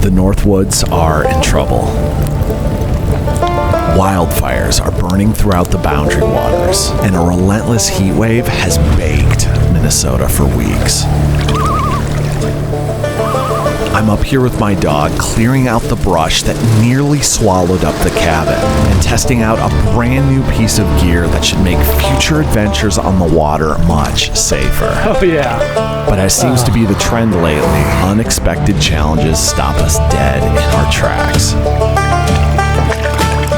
The Northwoods are in trouble. Wildfires are burning throughout the Boundary Waters, and a relentless heat wave has baked Minnesota for weeks. I'm up here with my dog, clearing out the brush that nearly swallowed up the cabin, and testing out a brand new piece of gear that should make future adventures on the water much safer. Oh yeah. But as seems to be the trend lately, unexpected challenges stop us dead in our tracks.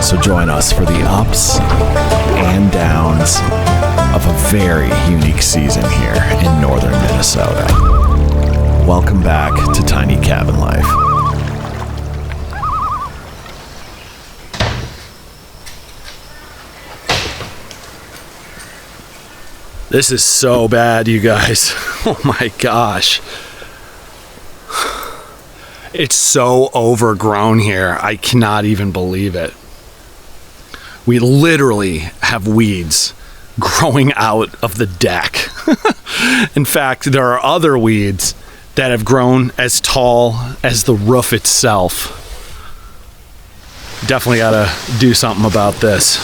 So join us for the ups and downs of a very unique season here in northern Minnesota. Welcome back to Tiny Cabin Life. This is so bad, you guys. Oh my gosh. It's so overgrown here. I cannot even believe it. We literally have weeds growing out of the deck. In fact, there are other weeds that have grown as tall as the roof itself. Definitely gotta do something about this.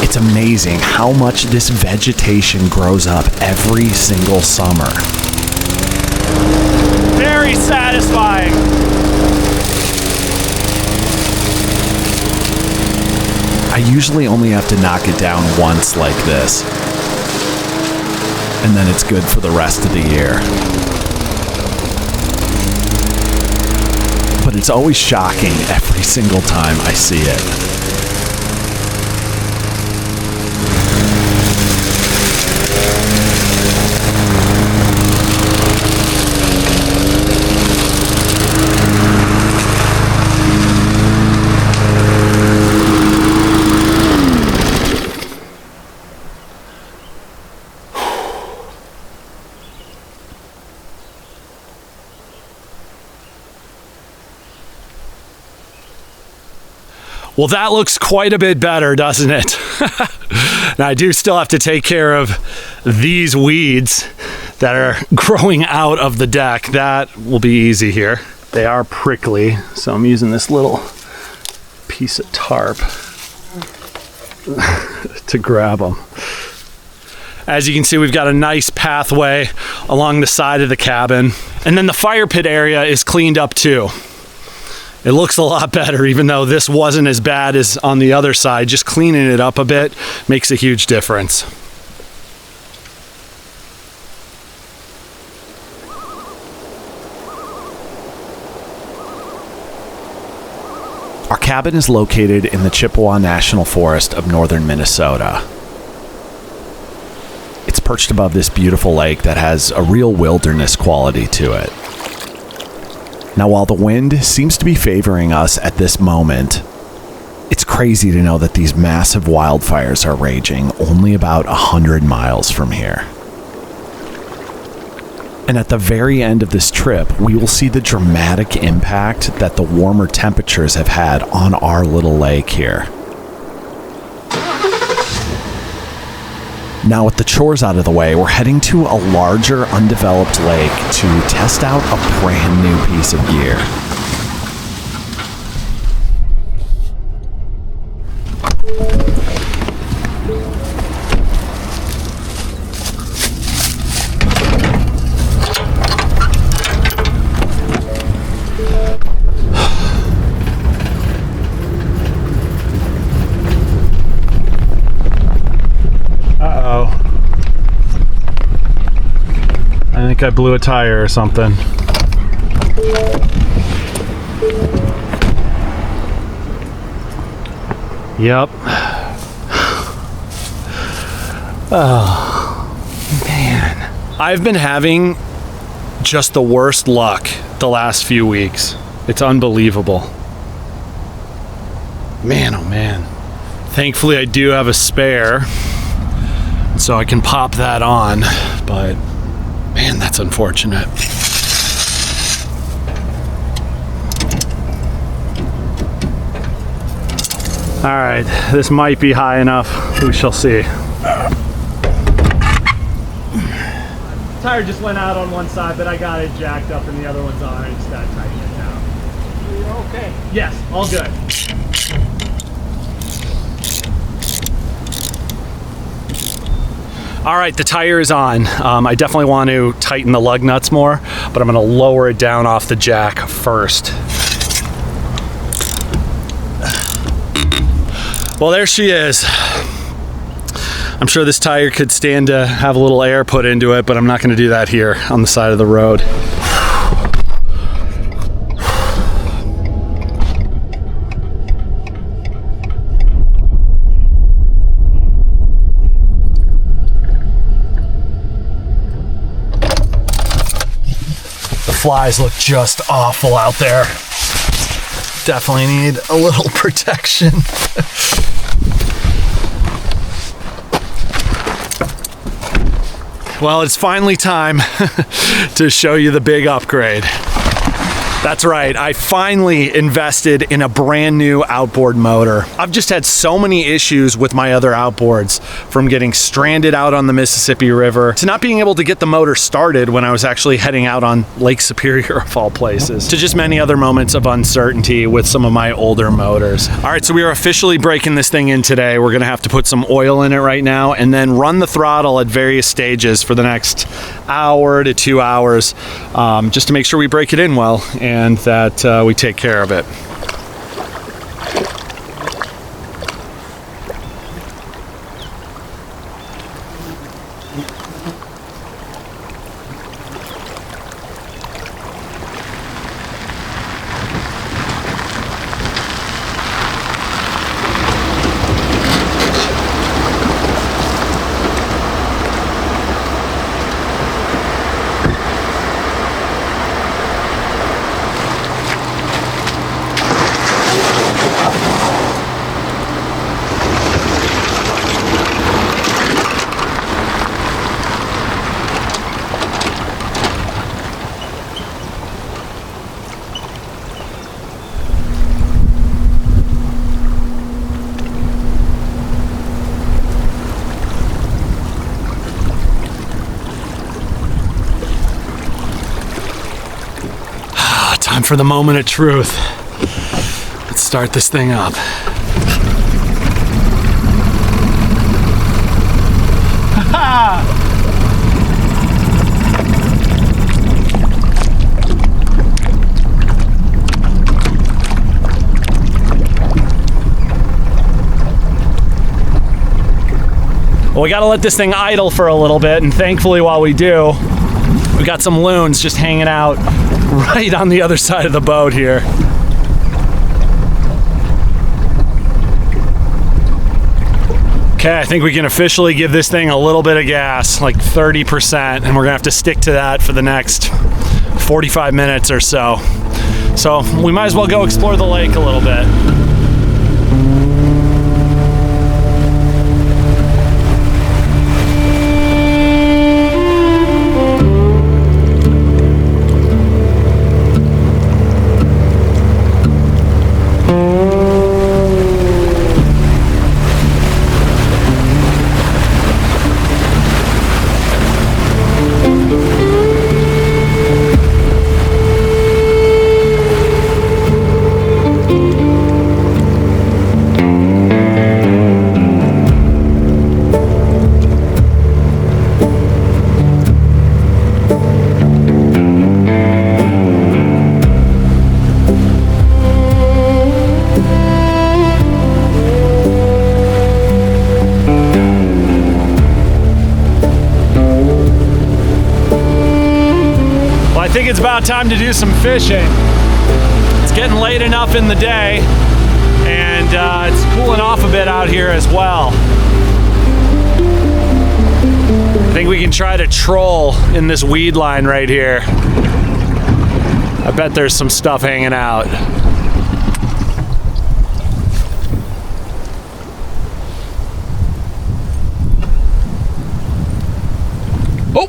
It's amazing how much this vegetation grows up every single summer. Very satisfying. I usually only have to knock it down once like this, and then it's good for the rest of the year. But it's always shocking every single time I see it. Well, that looks quite a bit better, doesn't it? Now, I do still have to take care of these weeds that are growing out of the deck. That will be easy here. They are prickly, so I'm using this little piece of tarp to grab them. As you can see, we've got a nice pathway along the side of the cabin. And then the fire pit area is cleaned up too. It looks a lot better, even though this wasn't as bad as on the other side. Just cleaning it up a bit makes a huge difference. Our cabin is located in the Chippewa National Forest of northern Minnesota. It's perched above this beautiful lake that has a real wilderness quality to it. Now, while the wind seems to be favoring us at this moment, it's crazy to know that these massive wildfires are raging only about 100 miles from here. And at the very end of this trip, we will see the dramatic impact that the warmer temperatures have had on our little lake here. Now, with the chores out of the way, we're heading to a larger, undeveloped lake to test out a brand new piece of gear. I think I blew a tire or something. Yep. Oh, man. I've been having just the worst luck the last few weeks. It's unbelievable. Man, oh man. Thankfully, I do have a spare. so I can pop that on, but man, that's unfortunate. All right, this might be high enough. We shall see. Tire just went out on one side, but I got it jacked up and the other one's on. I just gotta tighten it down. You're okay? Yes, all good. All right, the tire is on. I definitely want to tighten the lug nuts more, but I'm gonna lower it down off the jack first. Well, there she is. I'm sure this tire could stand to have a little air put into it, but I'm not gonna do that here on the side of the road. Flies look just awful out there. Definitely need a little protection. Well, it's finally time to show you the big upgrade. That's right, I finally invested in a brand new outboard motor. I've just had so many issues with my other outboards, from getting stranded out on the Mississippi River to not being able to get the motor started when I was actually heading out on Lake Superior of all places, to just many other moments of uncertainty with some of my older motors. All right, so we are officially breaking this thing in today. We're gonna have to put some oil in it right now and then run the throttle at various stages for the next hour to 2 hours, just to make sure we break it in well and that we take care of it. Time for the moment of truth. Let's start this thing up. Well, we gotta let this thing idle for a little bit, and thankfully while we do, we got some loons just hanging out right on the other side of the boat here. Okay, I think we can officially give this thing a little bit of gas, like 30%, and we're gonna have to stick to that for the next 45 minutes or so. So we might as well go explore the lake a little bit. I think it's about time to do some fishing. It's getting late enough in the day, and it's cooling off a bit out here as well. I think we can try to troll in this weed line right here. I bet there's some stuff hanging out.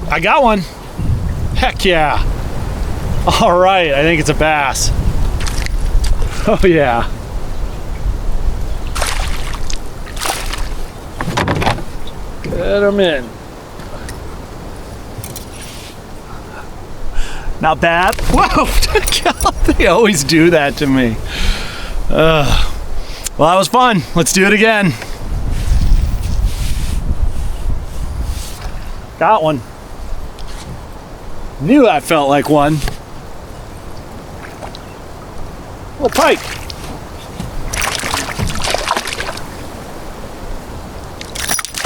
I got one. Heck yeah. All right, I think it's a bass. Oh yeah. Get him in. Not bad. Whoa, they always do that to me. Well, that was fun. Let's do it again. Got one. Knew that felt like one. Little pike.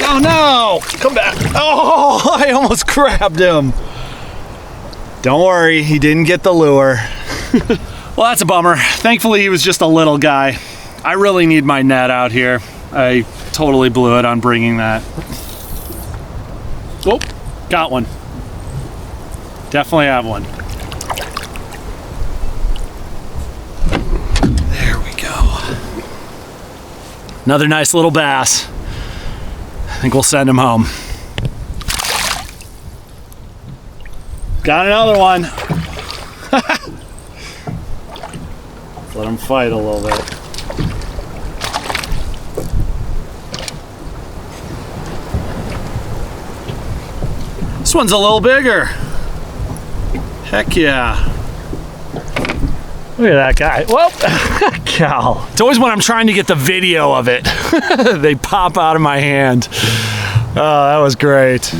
Oh no! Come back. Oh, I almost grabbed him. Don't worry, he didn't get the lure. Well, that's a bummer. Thankfully, he was just a little guy. I really need my net out here. I totally blew it on bringing that. Oh, got one. Definitely have one. There we go. Another nice little bass. I think we'll send him home. Got another one. Let him fight a little bit. This one's a little bigger. Heck yeah. Look at that guy. Well, cow. It's always when I'm trying to get the video of it, they pop out of my hand. Oh, that was great.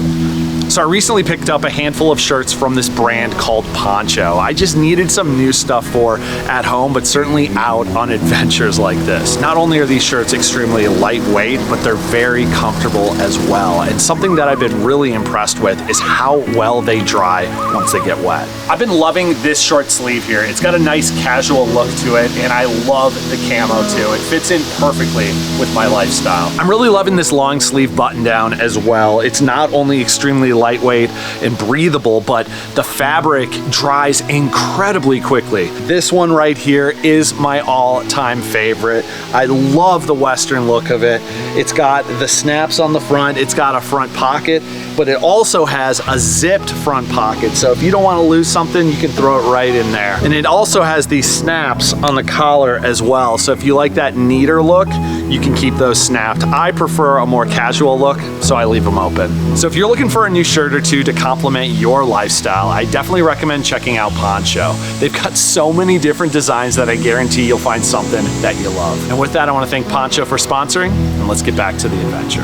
So I recently picked up a handful of shirts from this brand called Poncho. I just needed some new stuff for at home, but certainly out on adventures like this. Not only are these shirts extremely lightweight, but they're very comfortable as well. And something that I've been really impressed with is how well they dry once they get wet. I've been loving this short sleeve here. It's got a nice casual look to it, and I love the camo too. It fits in perfectly with my lifestyle. I'm really loving this long sleeve button down as well. It's not only extremely lightweight and breathable, but the fabric dries incredibly quickly. This one right here is my all-time favorite. I love the Western look of it. It's got the snaps on the front, it's got a front pocket, but it also has a zipped front pocket. So if you don't want to lose something, you can throw it right in there. And it also has these snaps on the collar as well. So if you like that neater look, you can keep those snapped. I prefer a more casual look, so I leave them open. So if you're looking for a new shirt or two to complement your lifestyle, I definitely recommend checking out Poncho. They've got so many different designs that I guarantee you'll find something that you love. And with that, I want to thank Poncho for sponsoring, and let's get back to the adventure.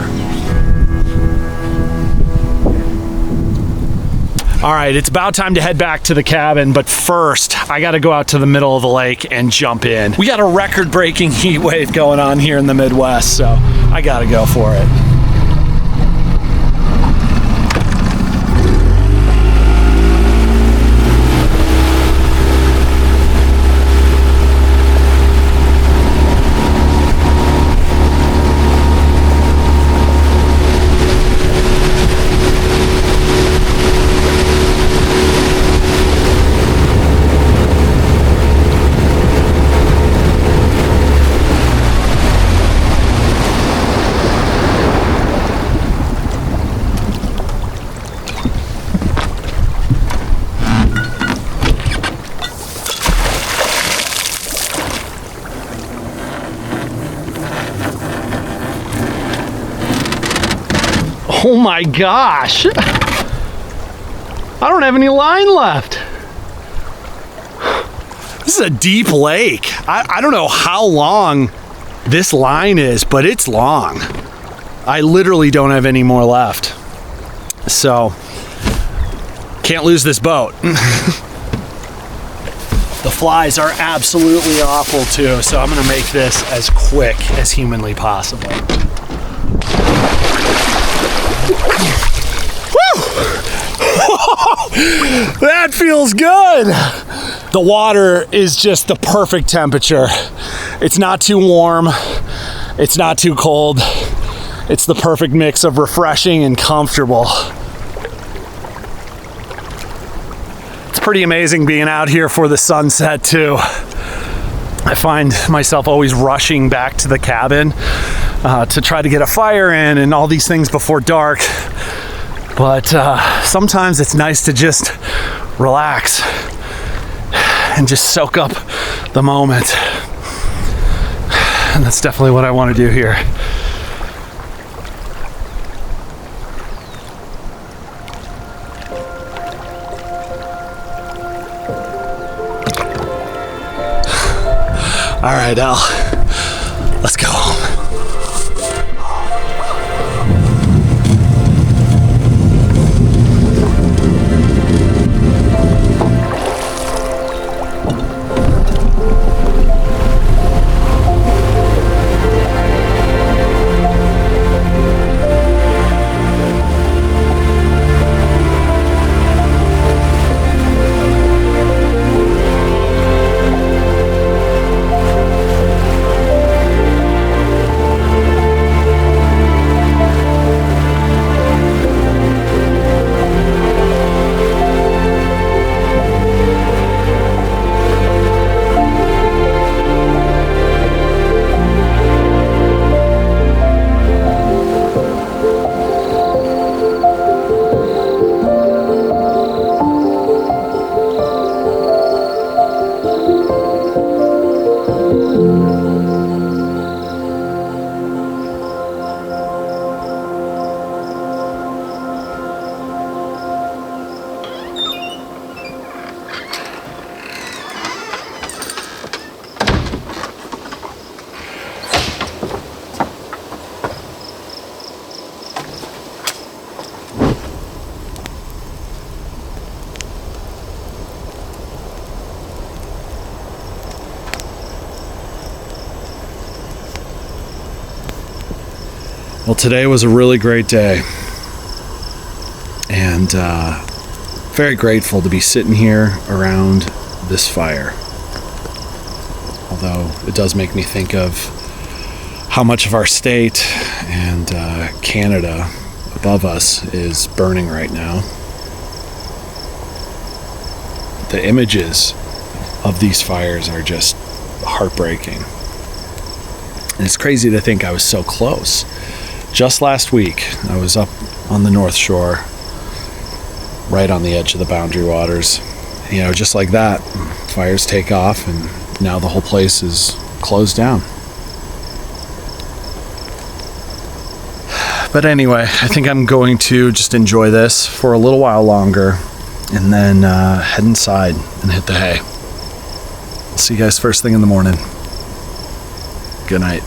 All right, it's about time to head back to the cabin, but first, I gotta go out to the middle of the lake and jump in. We got a record-breaking heat wave going on here in the Midwest, so I gotta go for it. Oh my gosh! I don't have any line left. This is a deep lake. I don't know how long this line is, but it's long. I literally don't have any more left. So, can't lose this boat. The flies are absolutely awful too, so I'm gonna make this as quick as humanly possible. That feels good. The water is just the perfect temperature. It's not too warm, it's not too cold. It's the perfect mix of refreshing and comfortable. It's pretty amazing being out here for the sunset too. I find myself always rushing back to the cabin to try to get a fire in and all these things before dark. But sometimes it's nice to just relax and just soak up the moment. And that's definitely what I want to do here. All right, Al, let's go home. Well, today was a really great day, and very grateful to be sitting here around this fire. Although it does make me think of how much of our state and Canada above us is burning right now. The images of these fires are just heartbreaking. And it's crazy to think I was so close. Just last week, I was up on the North Shore, right on the edge of the Boundary Waters. You know, just like that, fires take off, and now the whole place is closed down. But anyway, I think I'm going to just enjoy this for a little while longer, and then head inside and hit the hay. I'll see you guys first thing in the morning. Good night.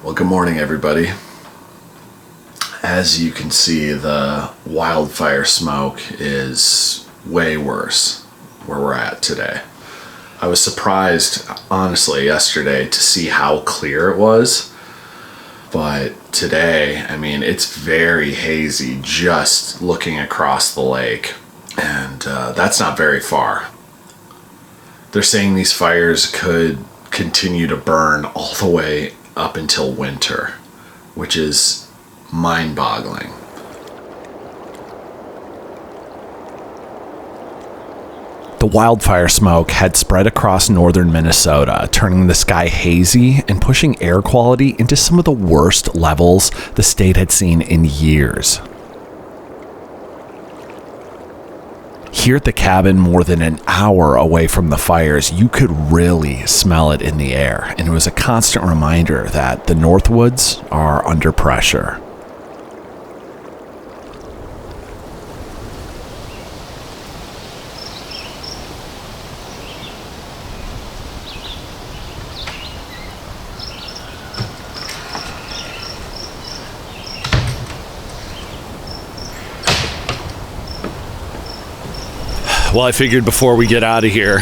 Well, good morning, everybody. As you can see, the wildfire smoke is way worse where we're at today. I was surprised, honestly, yesterday to see how clear it was. But today, I mean, it's very hazy just looking across the lake. And that's not very far. They're saying these fires could continue to burn all the way up until winter, which is mind-boggling. The wildfire smoke had spread across northern Minnesota, turning the sky hazy and pushing air quality into some of the worst levels the state had seen in years. Here at the cabin, more than an hour away from the fires, you could really smell it in the air, and it was a constant reminder that the Northwoods are under pressure. Well, I figured before we get out of here,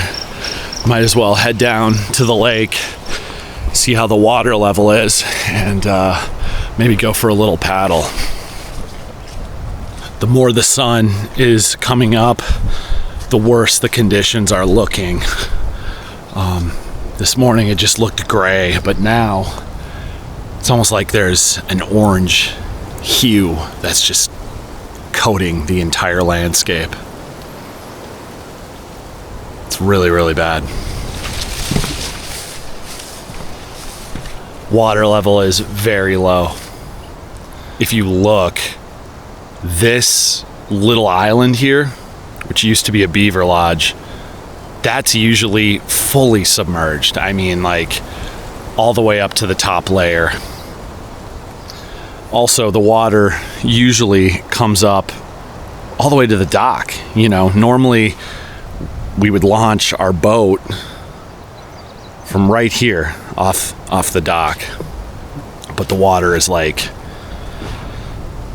Might as well head down to the lake, see how the water level is, and maybe go for a little paddle. The more the sun is coming up, the worse the conditions are looking. This morning it just looked gray, but now it's almost like there's an orange hue that's just coating the entire landscape. It's really, really bad. Water level is very low. If you look, this little island here, which used to be a beaver lodge, that's usually fully submerged. I mean, like all the way up to the top layer. Also, the water usually comes up all the way to the dock. You know, normally we would launch our boat from right here off the dock, but the water is like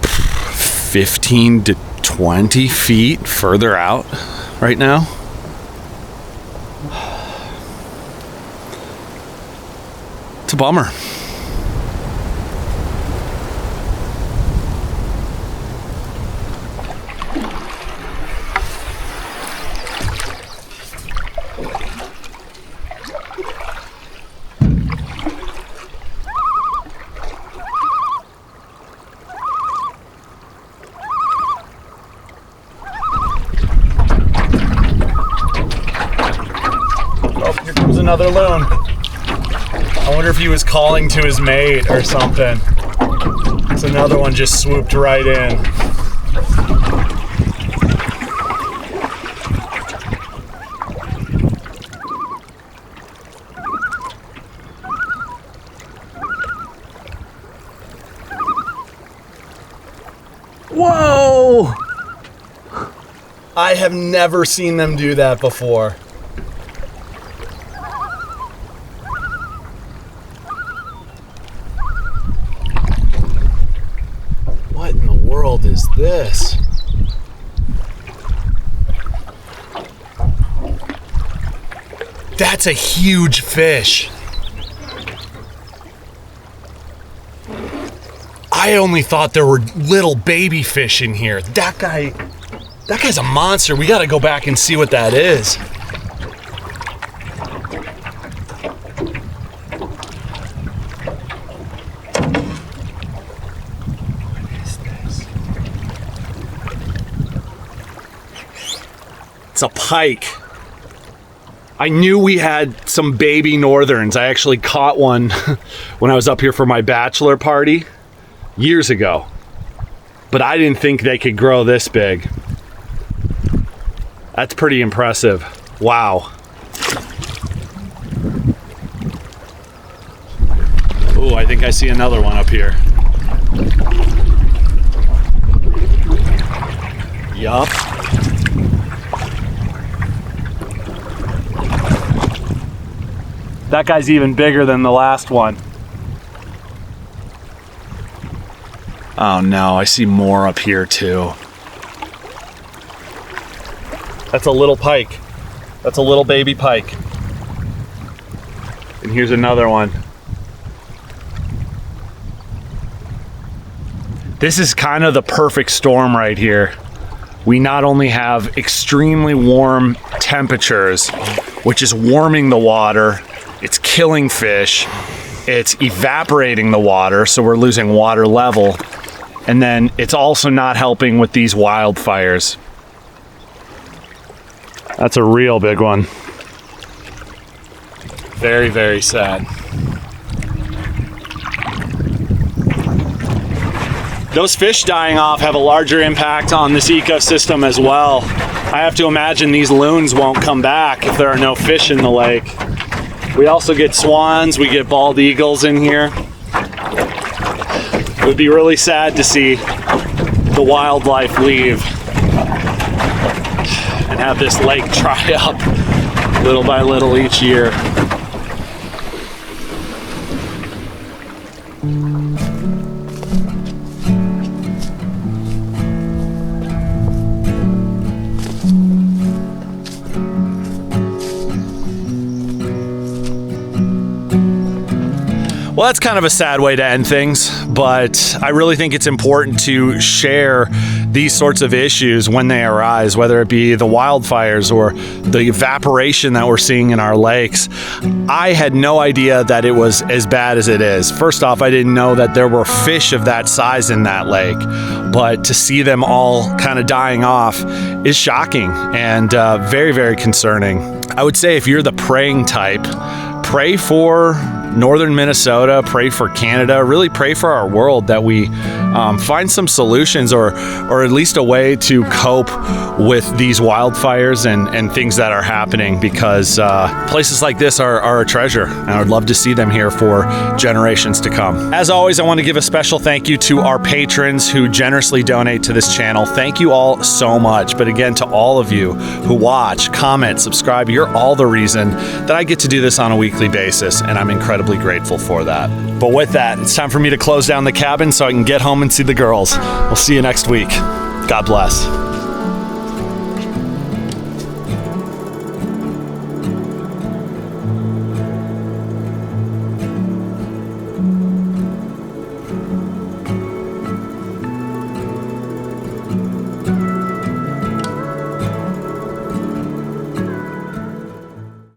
15 to 20 feet further out right now. It's a bummer. Here comes another loon. I wonder if he was calling to his mate or something. It's another one just swooped right in. Whoa! I have never seen them do that before. What in the world is this? That's a huge fish. I only thought there were little baby fish in here. That guy's a monster. We gotta go back and see what that is. It's a pike. I knew we had some baby northerns. I actually caught one when I was up here for my bachelor party years ago. But I didn't think they could grow this big. That's pretty impressive. Wow. Oh, I think I see another one up here. Yup. That guy's even bigger than the last one. Oh no, I see more up here too. That's a little pike. That's a little baby pike. And here's another one. This is kind of the perfect storm right here. We not only have extremely warm temperatures, which is warming the water, it's killing fish, it's evaporating the water, so we're losing water level, and then it's also not helping with these wildfires. That's a real big one. Very, very sad. Those fish dying off have a larger impact on this ecosystem as well. I have to imagine these loons won't come back if there are no fish in the lake. We also get swans, we get bald eagles in here. It would be really sad to see the wildlife leave and have this lake dry up little by little each year. Well, that's kind of a sad way to end things, but I really think it's important to share these sorts of issues when they arise, whether it be the wildfires or the evaporation that we're seeing in our lakes. I had no idea that it was as bad as it is. First off, I didn't know that there were fish of that size in that lake, but to see them all kind of dying off is shocking and very, very concerning. I would say if you're the praying type, pray for northern Minnesota, pray for Canada, really pray for our world that we find some solutions or at least a way to cope with these wildfires and things that are happening, because places like this are a treasure, and I would love to see them here for generations to come. As always, I want to give a special thank you to our patrons who generously donate to this channel. Thank you all so much. But again, to all of you who watch, comment, subscribe, you're all the reason that I get to do this on a weekly basis, and I'm incredibly grateful for that. But with that, it's time for me to close down the cabin so I can get home and see the girls. We'll see you next week. God bless.